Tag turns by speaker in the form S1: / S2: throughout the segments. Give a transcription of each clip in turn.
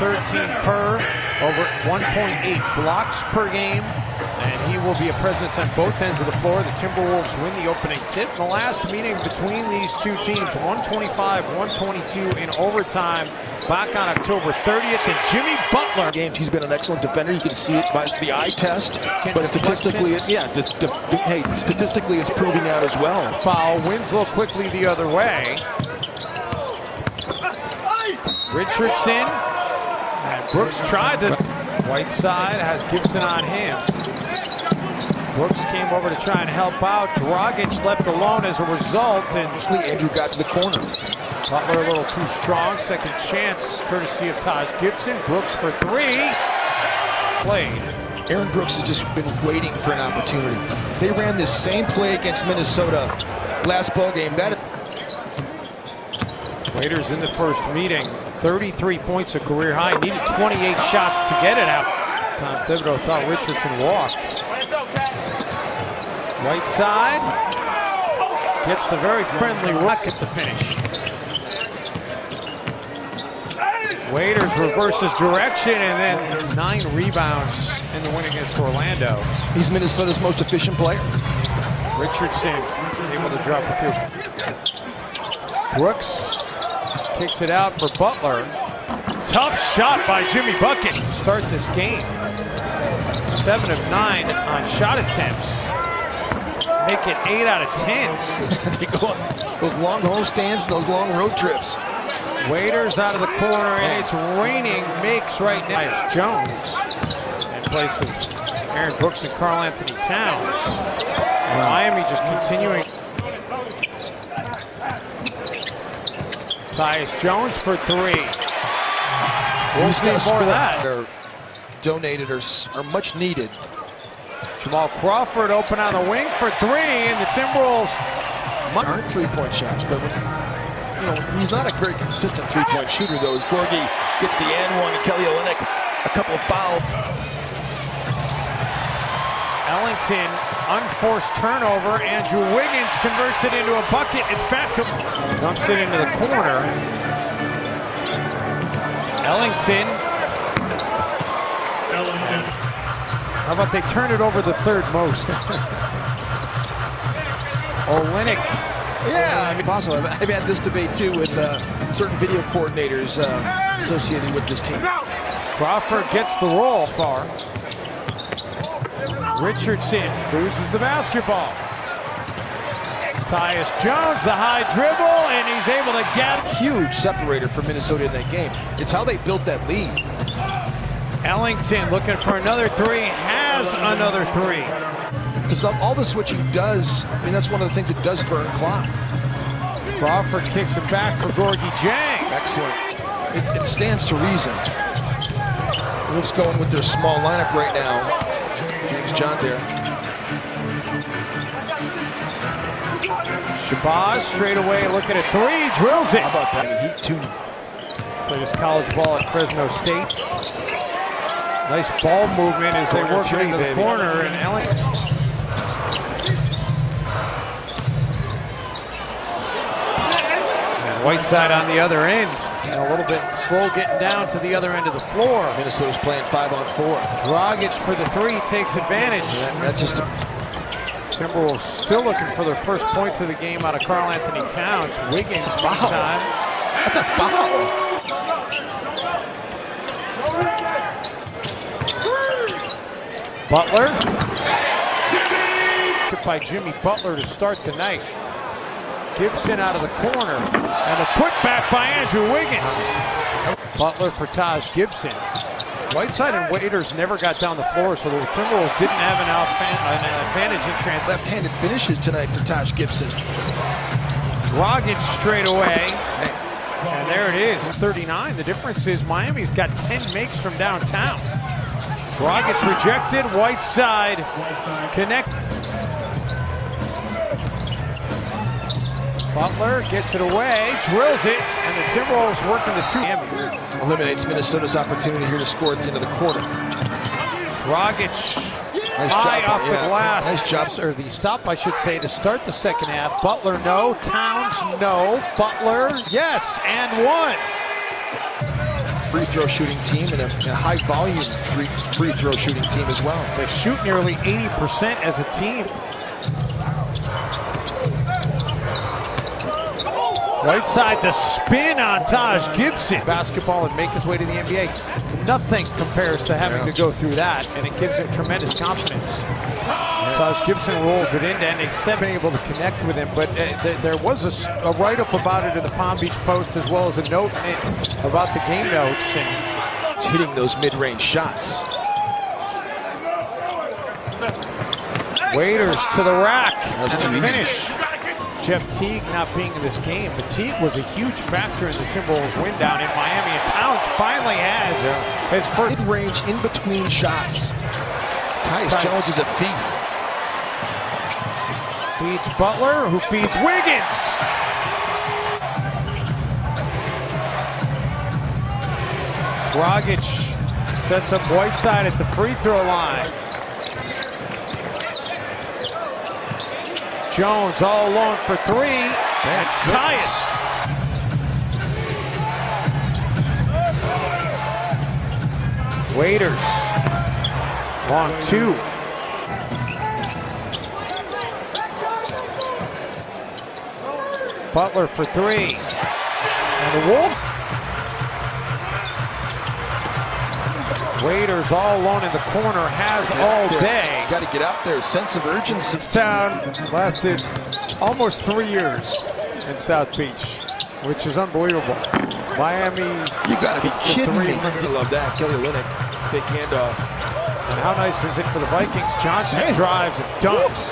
S1: 13 per, over 1.8 blocks per game, and he will be a presence on both ends of the floor. The Timberwolves win the opening tip. The last meeting between these two teams, 125-122 in overtime, back on October 30th, and Jimmy Butler.
S2: Games, he's been an excellent defender. You can see it by the eye test, but statistically, statistically it's proving out as well.
S1: Foul, Winslow quickly the other way. Richardson, and Brooks tried to. Whiteside has Gibson on him. Brooks came over to try and help out. Dragic left alone as a result, and
S2: Andrew got to the corner.
S1: Butler a little too strong. Second chance, courtesy of Taj Gibson. Brooks for three. Played.
S2: Aaron Brooks has just been waiting for an opportunity. They ran this same play against Minnesota last ball game.
S1: Raiders in the first meeting, 33 points, a career high. Needed 28 shots to get it out. Tom Thibodeau thought Richardson walked. Whiteside gets the very friendly rock at the finish. Waiters reverses direction, and then 9 rebounds in the win against Orlando.
S2: He's Minnesota's most efficient player.
S1: Richardson able to drop it through. Brooks kicks it out for Butler. Tough shot by Jimmy Bucket to start this game. 7 of 9 on shot attempts. Make it 8 out of 10.
S2: They go on those long home stands and those long road trips.
S1: Waiters out of the corner, and it's raining makes right now. It's Jones in place of Aaron Brooks and Karl Anthony Towns. And Miami just continuing. Tyus Jones for three. We'll get more of that.
S2: They're donated are much needed.
S1: Jamal Crawford open on the wing for three, and the Timberwolves
S2: aren't three-point shots, but he's not a very consistent three-point shooter, though. As Gorgie gets the and one, and Kelly Olynyk a couple of fouls.
S1: Ellington, unforced turnover. Andrew Wiggins converts it into a bucket. It's back to dumps it into the corner. Ellington. How about they turn it over the third most? Olynyk.
S2: Yeah, I mean, possible. I've had this debate too with certain video coordinators associated with this team.
S1: Crawford gets the roll far. Richardson loses the basketball. Tyus Jones, the high dribble, and he's able to get
S2: huge separator for Minnesota in that game. It's how they built that lead.
S1: Ellington looking for another three, has another three.
S2: Because all the switching does, I mean, that's one of the things that does burn clock.
S1: Crawford kicks it back for Gorgie Jang.
S2: Excellent. It stands to reason. Wolves going with their small lineup right now. James John's there.
S1: Shabazz straight away looking at three, drills it.
S2: How about that? Heat too.
S1: Played his college ball at Fresno State. Nice ball movement as they work into the corner, and Ellington. And Whiteside on the other end. And a little bit slow getting down to the other end of the floor.
S2: Minnesota's playing 5-on-4.
S1: Dragic for the three, takes advantage.
S2: That's just
S1: Timberwolves still looking for their first points of the game out of Karl Anthony Towns. Wiggins
S2: foul.
S1: Time.
S2: That's a foul.
S1: Butler. By Jimmy Butler to start the night. Gibson out of the corner. And a putback by Andrew Wiggins. Butler for Taj Gibson. Whiteside and Waiters never got down the floor, so the Timberwolves didn't have an advantage in transition.
S2: Left-handed finishes tonight for Taj Gibson.
S1: Dragic straight away. And there it is, 39. The difference is Miami's got 10 makes from downtown. Dragic rejected, Whiteside connect. Butler gets it away, drills it, and the Timberwolves working the two.
S2: Eliminates Minnesota's opportunity here to score at the end of the quarter.
S1: Dragic
S2: nice
S1: high
S2: job,
S1: off the glass.
S2: Nice job.
S1: Or the stop, I should say, to start the second half. Butler, no. Towns, no. Butler, yes, and one.
S2: free throw shooting team and a high volume free throw shooting team as well.
S1: They shoot nearly 80% as a team. Right side, the spin on Taj Gibson. Basketball and make his way to the NBA. Nothing compares to having to go through that, and it gives him tremendous confidence. Taj Gibson rolls it into ending 7, able to connect with him, but there was a write-up about it in the Palm Beach Post, as well as a note in it about the game notes. And
S2: it's hitting those mid-range shots.
S1: Waiters to the rack.
S2: That was too easy.
S1: Finish. Jeff Teague not being in this game, but Teague was a huge factor in the Timberwolves win down in Miami, and Towns finally has his first
S2: mid-range in between shots. Tyus Jones is a thief.
S1: Feeds Butler, who feeds Wiggins. Dragic sets up Whiteside at the free throw line. Jones all alone for 3. And Tyus. Waiters. Long 2. Butler for 3. And the Wolves. Waiters all alone in the corner, has all day.
S2: Got to get out there, sense of urgency.
S1: This town lasted almost 3 years in South Beach, which is unbelievable. Miami,
S2: you got to be kidding me. I love that. Kelly Olynyk, big handoff.
S1: And how nice is it for the Vikings? Johnson drives and dunks.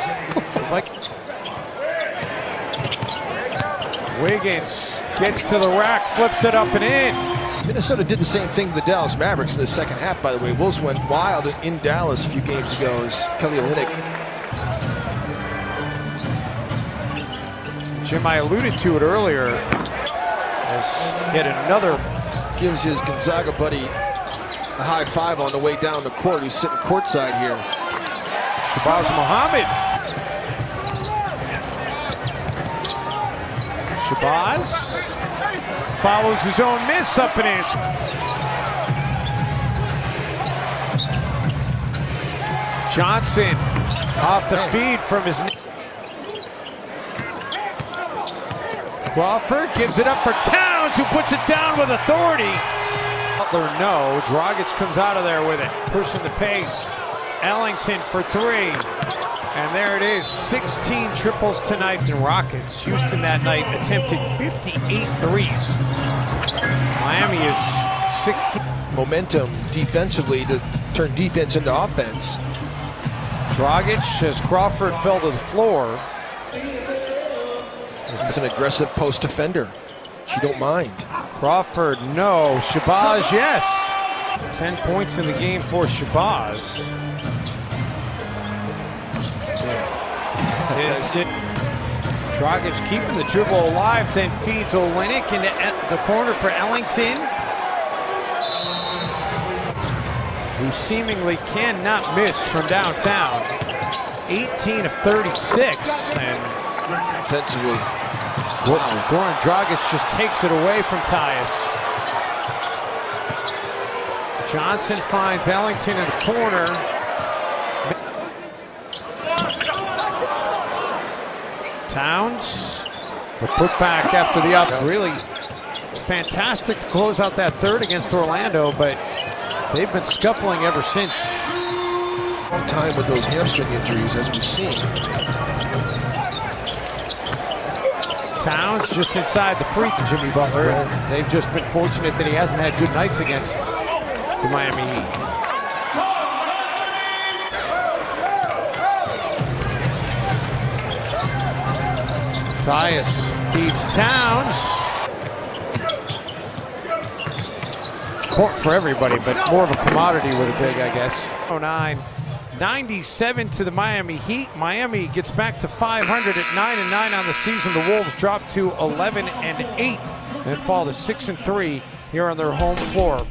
S1: Wiggins gets to the rack, flips it up and in.
S2: Minnesota did the same thing to the Dallas Mavericks in the second half, by the way. Wolves went wild in Dallas a few games ago as Kelly Olynyk.
S1: Jim, I alluded to it earlier, as yet another
S2: gives his Gonzaga buddy a high five on the way down the court. He's sitting courtside here.
S1: Shabazz Muhammad. Shabazz follows his own miss up and in. Johnson off the feed from his knee. Crawford gives it up for Towns, who puts it down with authority. Butler, no. Dragic comes out of there with it, pushing the pace. Ellington for 3. And there it is, 16 triples tonight in Rockets. Houston that night attempted 58 threes. Miami is 16.
S2: Momentum defensively to turn defense into offense.
S1: Dragic, as Crawford fell to the floor.
S2: It's an aggressive post defender, which you don't mind.
S1: Crawford, no. Shabazz, yes. 10 points in the game for Shabazz. Dragic keeping the dribble alive, then feeds Olynyk into the corner for Ellington, who seemingly cannot miss from downtown. 18 of 36, and
S2: defensively,
S1: Goran Dragic just takes it away from Tyus. Johnson finds Ellington in the corner. Towns, the putback after the up. Really fantastic to close out that third against Orlando, but they've been scuffling ever since.
S2: Long time with those hamstring injuries, as we've seen.
S1: Towns just inside the free to Jimmy Butler. And they've just been fortunate that he hasn't had good nights against the Miami Heat. Tyus feeds Towns. Court for everybody, but more of a commodity with a big, I guess. 97 to the Miami Heat. Miami gets back to 500 at 9-9 on the season. The Wolves drop to 11-8 and fall to 6-3 here on their home floor.